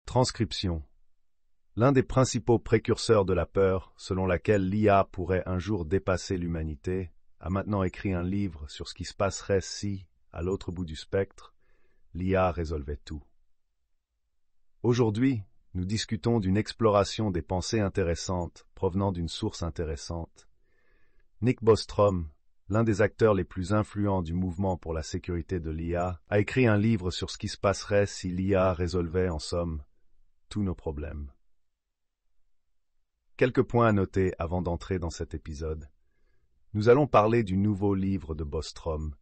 Transcription. L'un des principaux précurseurs de la peur, selon laquelle l'IA pourrait un jour dépasser l'humanité, a maintenant écrit un livre sur ce qui se passerait si, à l'autre bout du spectre, l'IA résolvait tout. Aujourd'hui, nous discutons d'une exploration des pensées intéressantes provenant d'une source intéressante. Nick Bostrom, l'un des acteurs les plus influents du mouvement pour la sécurité de l'IA, a écrit un livre sur ce qui se passerait si l'IA résolvait, en somme, tous nos problèmes. Quelques points à noter avant d'entrer dans cet épisode. Nous allons parler du nouveau livre de Bostrom,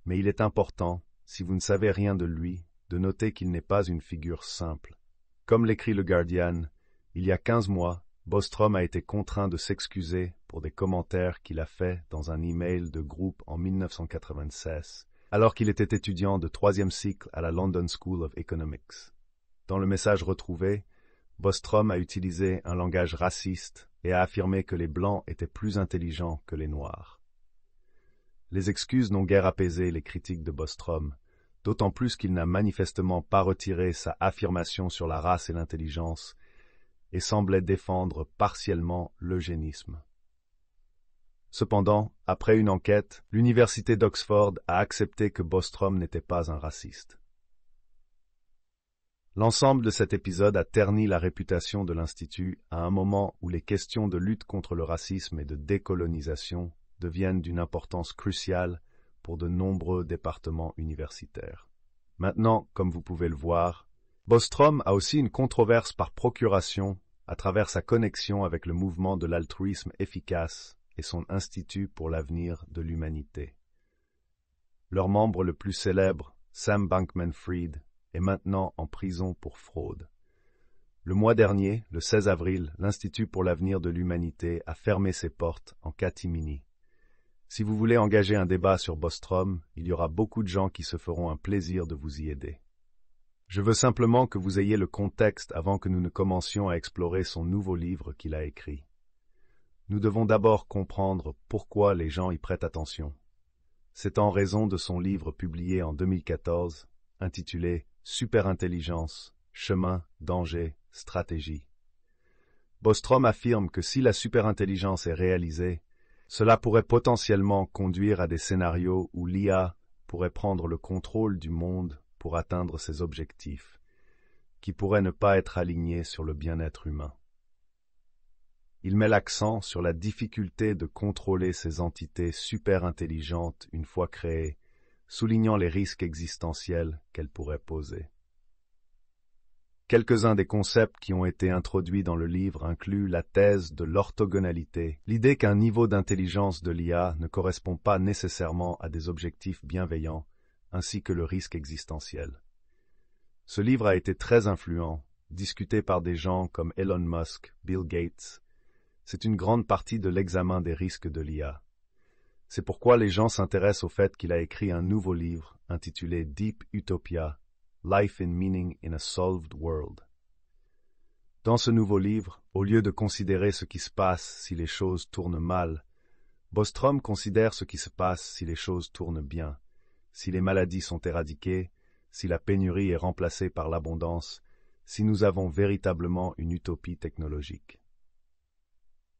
mais il est important, si vous ne savez rien de lui, de noter qu'il n'est pas une figure simple. Comme l'écrit le Guardian, il y a 15 mois, Bostrom a été contraint de s'excuser pour des commentaires qu'il a faits dans un email de groupe en 1996, alors qu'il était étudiant de 3e cycle à la London School of Economics. Dans le message retrouvé, Bostrom a utilisé un langage raciste et a affirmé que les Blancs étaient plus intelligents que les Noirs. Les excuses n'ont guère apaisé les critiques de Bostrom, d'autant plus qu'il n'a manifestement pas retiré sa affirmation sur la race et l'intelligence et semblait défendre partiellement l'eugénisme. Cependant, après une enquête, l'université d'Oxford a accepté que Bostrom n'était pas un raciste. L'ensemble de cet épisode a terni la réputation de l'Institut à un moment où les questions de lutte contre le racisme et de décolonisation deviennent d'une importance cruciale pour de nombreux départements universitaires. Maintenant, comme vous pouvez le voir, Bostrom a aussi une controverse par procuration à travers sa connexion avec le mouvement de l'altruisme efficace et son Institut pour l'avenir de l'humanité. Leur membre le plus célèbre, Sam Bankman-Fried, est maintenant en prison pour fraude. Le mois dernier, le 16 avril, l'Institut pour l'avenir de l'humanité a fermé ses portes en catimini. Si vous voulez engager un débat sur Bostrom, il y aura beaucoup de gens qui se feront un plaisir de vous y aider. Je veux simplement que vous ayez le contexte avant que nous ne commencions à explorer son nouveau livre qu'il a écrit. Nous devons d'abord comprendre pourquoi les gens y prêtent attention. C'est en raison de son livre publié en 2014, intitulé « Superintelligence, chemin, danger, stratégie ». Bostrom affirme que si la superintelligence est réalisée, cela pourrait potentiellement conduire à des scénarios où l'IA pourrait prendre le contrôle du monde pour atteindre ses objectifs, qui pourraient ne pas être alignés sur le bien-être humain. Il met l'accent sur la difficulté de contrôler ces entités super-intelligentes une fois créées, soulignant les risques existentiels qu'elles pourraient poser. Quelques-uns des concepts qui ont été introduits dans le livre incluent la thèse de l'orthogonalité, l'idée qu'un niveau d'intelligence de l'IA ne correspond pas nécessairement à des objectifs bienveillants, ainsi que le risque existentiel. Ce livre a été très influent, discuté par des gens comme Elon Musk, Bill Gates. C'est une grande partie de l'examen des risques de l'IA. C'est pourquoi les gens s'intéressent au fait qu'il a écrit un nouveau livre intitulé Deep Utopia, Life in Meaning in a Solved World. Dans ce nouveau livre, au lieu de considérer ce qui se passe si les choses tournent mal, Bostrom considère ce qui se passe si les choses tournent bien, si les maladies sont éradiquées, si la pénurie est remplacée par l'abondance, si nous avons véritablement une utopie technologique.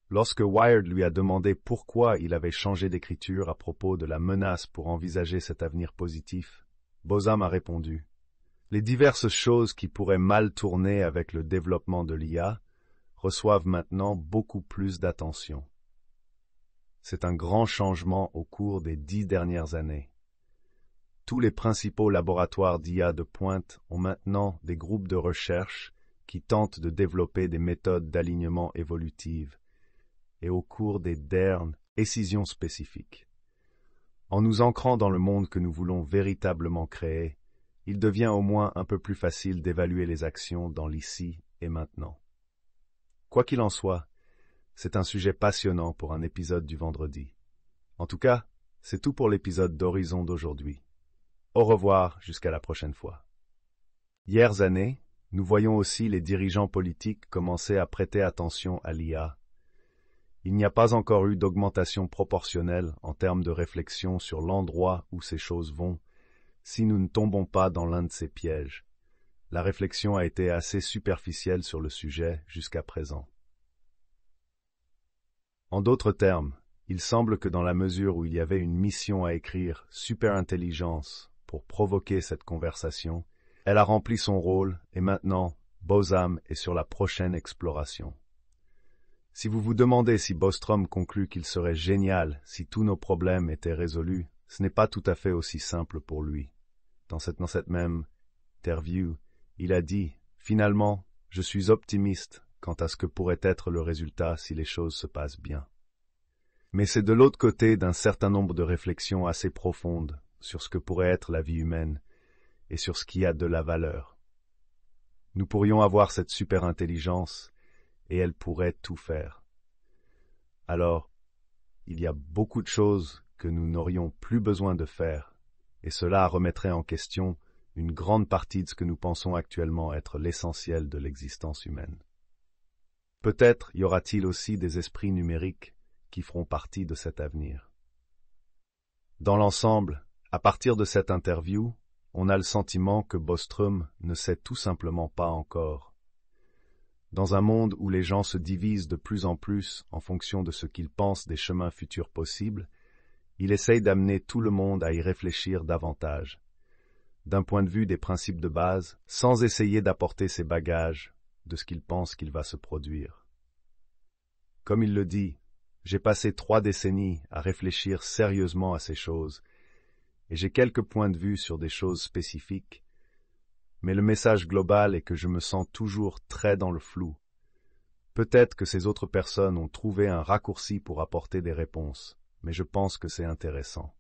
Lorsque Wired lui a demandé pourquoi il avait changé d'écriture à propos de la menace pour envisager cet avenir positif, Bostrom a répondu « Les diverses choses qui pourraient mal tourner avec le développement de l'IA reçoivent maintenant beaucoup plus d'attention. C'est un grand changement au cours des 10 dernières années. Tous les principaux laboratoires d'IA de pointe ont maintenant des groupes de recherche qui tentent de développer des méthodes d'alignement évolutives et au cours des dernières décisions spécifiques. En nous ancrant dans le monde que nous voulons véritablement créer, il devient au moins un peu plus facile d'évaluer les actions dans l'ici et maintenant. Quoi qu'il en soit, c'est un sujet passionnant pour un épisode du vendredi. En tout cas, c'est tout pour l'épisode d'Horizon d'aujourd'hui. Au revoir jusqu'à la prochaine fois. Hier années, nous voyons aussi les dirigeants politiques commencer à prêter attention à l'IA. Il n'y a pas encore eu d'augmentation proportionnelle en termes de réflexion sur l'endroit où ces choses vont, si nous ne tombons pas dans l'un de ces pièges. la réflexion a été assez superficielle sur le sujet jusqu'à présent. En d'autres termes, il semble que dans la mesure où il y avait une mission à écrire Superintelligence pour provoquer cette conversation, elle a rempli son rôle et maintenant, Bosam est sur la prochaine exploration. Si vous vous demandez si Bostrom conclut qu'il serait génial si tous nos problèmes étaient résolus, ce n'est pas tout à fait aussi simple pour lui. Dans cette même interview, il a dit « Finalement, je suis optimiste quant à ce que pourrait être le résultat si les choses se passent bien. » Mais c'est de l'autre côté d'un certain nombre de réflexions assez profondes sur ce que pourrait être la vie humaine et sur ce qui a de la valeur. Nous pourrions avoir cette super-intelligence et elle pourrait tout faire. Alors, il y a beaucoup de choses que nous n'aurions plus besoin de faire, et cela remettrait en question une grande partie de ce que nous pensons actuellement être l'essentiel de l'existence humaine. Peut-être y aura-t-il aussi des esprits numériques qui feront partie de cet avenir. Dans l'ensemble, à partir de cette interview, on a le sentiment que Bostrom ne sait tout simplement pas encore. Dans un monde où les gens se divisent de plus en plus en fonction de ce qu'ils pensent des chemins futurs possibles, il essaye d'amener tout le monde à y réfléchir davantage, d'un point de vue des principes de base, sans essayer d'apporter ses bagages de ce qu'il pense qu'il va se produire. Comme il le dit, j'ai passé 3 décennies à réfléchir sérieusement à ces choses, et j'ai quelques points de vue sur des choses spécifiques, mais le message global est que je me sens toujours très dans le flou. Peut-être que ces autres personnes ont trouvé un raccourci pour apporter des réponses, mais je pense que c'est intéressant.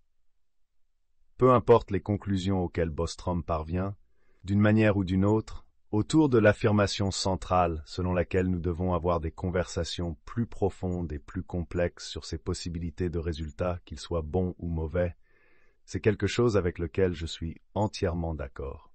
Peu importe les conclusions auxquelles Bostrom parvient, d'une manière ou d'une autre, autour de l'affirmation centrale selon laquelle nous devons avoir des conversations plus profondes et plus complexes sur ces possibilités de résultats, qu'ils soient bons ou mauvais, c'est quelque chose avec lequel je suis entièrement d'accord.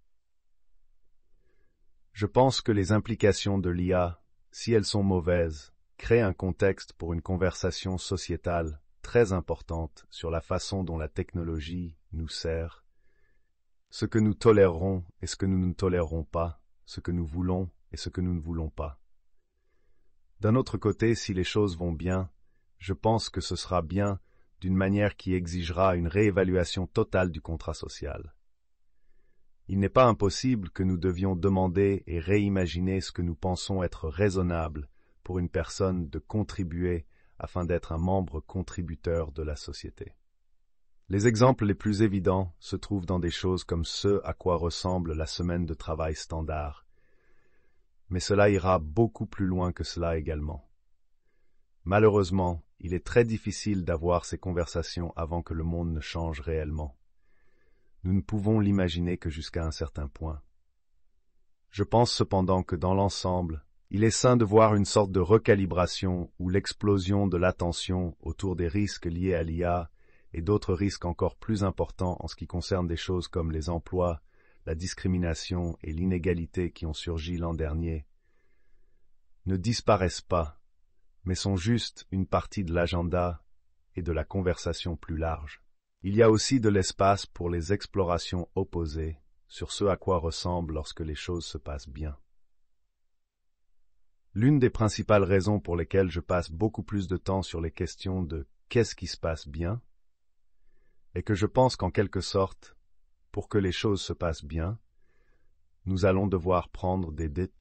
Je pense que les implications de l'IA, si elles sont mauvaises, créent un contexte pour une conversation sociétale très importante sur la façon dont la technologie nous sert, ce que nous tolérerons et ce que nous ne tolérerons pas, ce que nous voulons et ce que nous ne voulons pas. D'un autre côté, si les choses vont bien, je pense que ce sera bien d'une manière qui exigera une réévaluation totale du contrat social. Il n'est pas impossible que nous devions demander et réimaginer ce que nous pensons être raisonnable pour une personne de contribuer afin d'être un membre contributeur de la société. Les exemples les plus évidents se trouvent dans des choses comme ce à quoi ressemble la semaine de travail standard, mais cela ira beaucoup plus loin que cela également. Malheureusement, il est très difficile d'avoir ces conversations avant que le monde ne change réellement. Nous ne pouvons l'imaginer que jusqu'à un certain point. Je pense cependant que dans l'ensemble, il est sain de voir une sorte de recalibration ou l'explosion de l'attention autour des risques liés à l'IA et d'autres risques encore plus importants en ce qui concerne des choses comme les emplois, la discrimination et l'inégalité qui ont surgi l'an dernier, ne disparaissent pas, mais sont juste une partie de l'agenda et de la conversation plus large. Il y a aussi de l'espace pour les explorations opposées sur ce à quoi ressemble lorsque les choses se passent bien. L'une des principales raisons pour lesquelles je passe beaucoup plus de temps sur les questions de « qu'est-ce qui se passe bien ?» est que je pense qu'en quelque sorte, pour que les choses se passent bien, nous allons devoir prendre des décisions